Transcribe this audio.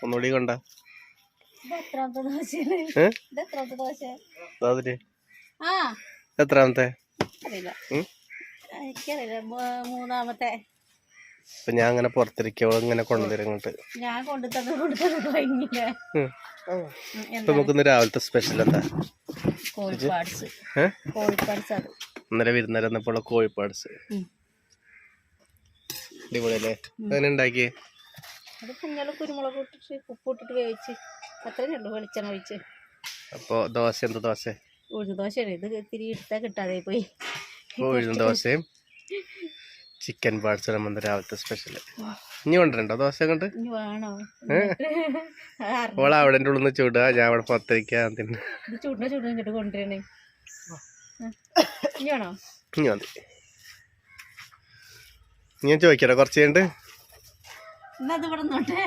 ഒന്നുകൂടി കൊണ്ട എത്രാമത്തെ മൂന്നാമത്തെ. ഇപ്പൊ ഞാൻ അങ്ങനെ പുറത്തിരിക്കോ ഇങ്ങനെ കൊണ്ടുതരും ഇങ്ങോട്ട്. ഞാൻ കൊണ്ടുതന്നില്ല. ഇപ്പൊ നമുക്കിന്ന് രാവിലത്തെ സ്പെഷ്യൽ എന്താ? കോഴിപ്പാട്സ്. അത് ഇന്നലെ വിരുന്നേരം വന്നപ്പോൾ കോഴിപ്പാട്സ് അടിപൊളിയല്ലേ? അങ്ങനെ ഉണ്ടാക്കിയേ? അത് കുഞ്ഞോള് കുരുമുളക് ഇട്ടിട്ട് ഉപ്പിട്ടിട്ട് വേവിച്ച് അത്രയും ഉള്ളു, വെളിച്ചെണ്ണ ഒഴിച്ച്. അപ്പൊ ദോശ എന്ത് ദോശ? ഉഴുന്ന് ദോശയാണ്. ഇത് ഇത്തിരി ഇട്ടാ കിട്ടാതെ പോയി. ഉഴുന്ന് ദോശയും ചിക്കൻ പാർട്സ് നമ്മൾ രാവിലത്തെ സ്പെഷ്യല്. ഇനി കൊണ്ടുവരണ്ടോ ദോശ കൊണ്ട്? വേണോ? ഓള അവിടെ ഉള്ളിൽ നിന്ന് ചൂടുക, ഞാൻ അവിടെ പുറത്തിരിക്കാൻ തിന്നെ. ചൂടിനെ ഇങ്ങോട്ട് കൊണ്ടുവരണേ. ഇനി വേണോ? ഇനി മതി. ഞാൻ ചോദിക്കട്ടെ കുറച്ച് കഴിഞ്ഞിട്ട്. എന്നാ അത് ഇവിടെ നോട്ടെ.